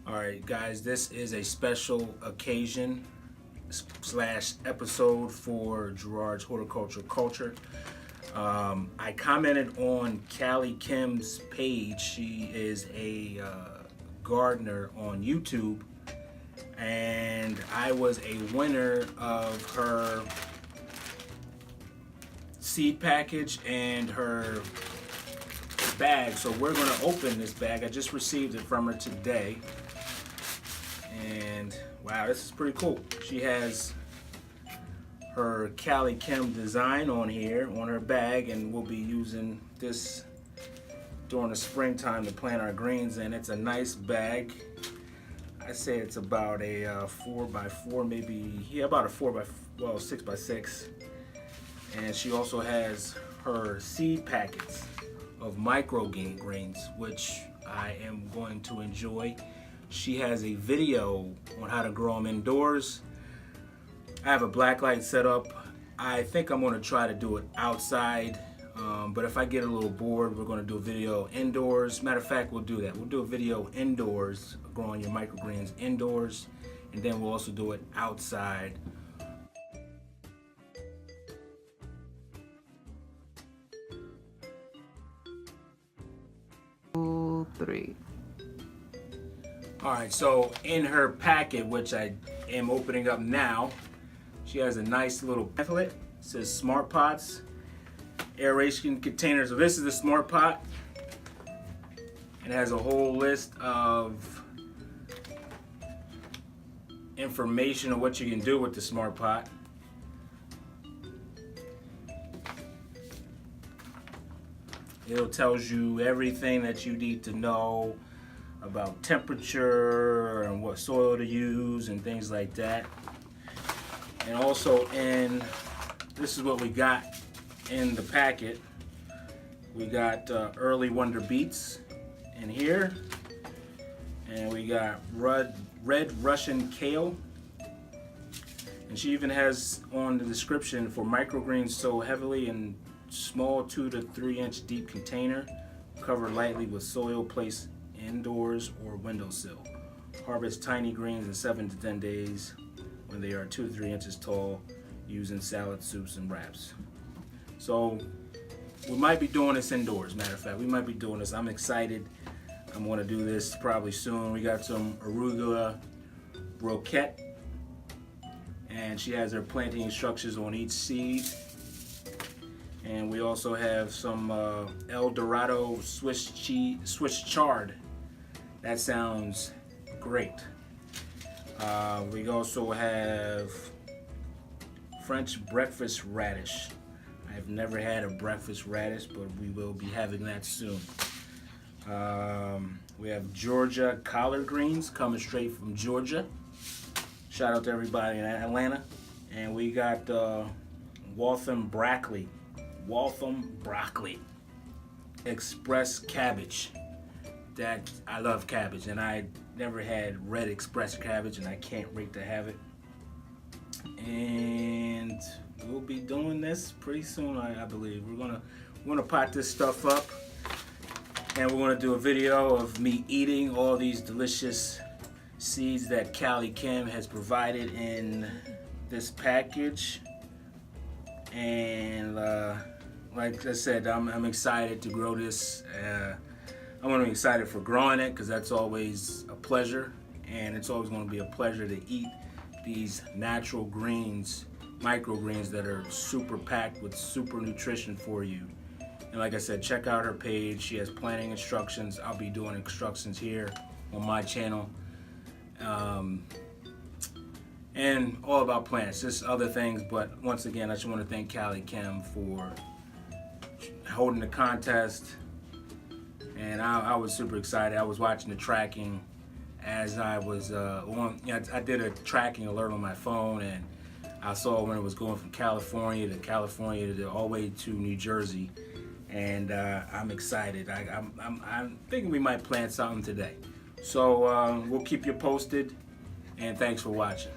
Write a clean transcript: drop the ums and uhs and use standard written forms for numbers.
Alright guys, this is a special occasion slash episode for Gerard's Horticulture Culture. I commented on Calikim29's page. She is a gardener on YouTube, and I was a winner of her seed package and her bag. So we're going to open this bag. I just received it from her today. And wow, this is pretty cool. She has her Calikim design on here on her bag, and we'll be using this during the springtime to plant our greens in. It's a nice bag. I say it's about a 4x4, maybe, yeah, about a 6x6. And she also has her seed packets of microgreens, which I am going to enjoy. She has a video on how to grow them indoors. I have a black light set up. I think I'm going to try to do it outside, but if I get a little bored, we're going to do a video indoors. Matter of fact, we'll do that. We'll do a video indoors, growing your microgreens indoors, and then we'll also do it outside. Three. Alright, so in her packet, which I am opening up now, she has a nice little pamphlet. It says Smart Pots, aeration containers. So this is the Smart Pot. It has a whole list of information on what you can do with the Smart Pot. It tells you everything that you need to know about temperature and what soil to use and things like that. And also this is what we got in the packet. We got early wonder beets in here, and we got red Russian kale. And she even has on the description, for microgreens sow heavily in small 2 to 3 inch deep container, cover lightly with soil, place indoors or windowsill. Harvest tiny greens in 7 to 10 days when they are 2 to 3 inches tall, using salad soups and wraps. So we might be doing this indoors. Matter of fact, we might be doing this. I'm excited. I'm going to do this probably soon. We got some arugula roquette, and she has her planting instructions on each seed. And we also have some El Dorado Swiss chard. That sounds great. We also have French breakfast radish. I've never had a breakfast radish, but we will be having that soon. We have Georgia collard greens coming straight from Georgia. Shout out to everybody in Atlanta. And we got Waltham broccoli. Express cabbage. That, I love cabbage, and I never had red express cabbage, and I can't wait to have it. And we'll be doing this pretty soon, I believe. We're gonna pot this stuff up, and we're gonna do a video of me eating all these delicious seeds that Calikim has provided in this package. And like I said, I'm excited to grow this. I'm going to be excited for growing it, because that's always a pleasure, and it's always going to be a pleasure to eat these natural greens, microgreens that are super packed with super nutrition for you. And like I said, check out her page. She has planting instructions. I'll be doing instructions here on my channel. And all about plants, just other things. But once again, I just want to thank Calikim for holding the contest. And I was super excited. I was watching the tracking as I was I did a tracking alert on my phone, and I saw when it was going from California to all the way to New Jersey. And I'm excited. I'm thinking we might plant something today. So we'll keep you posted, and thanks for watching.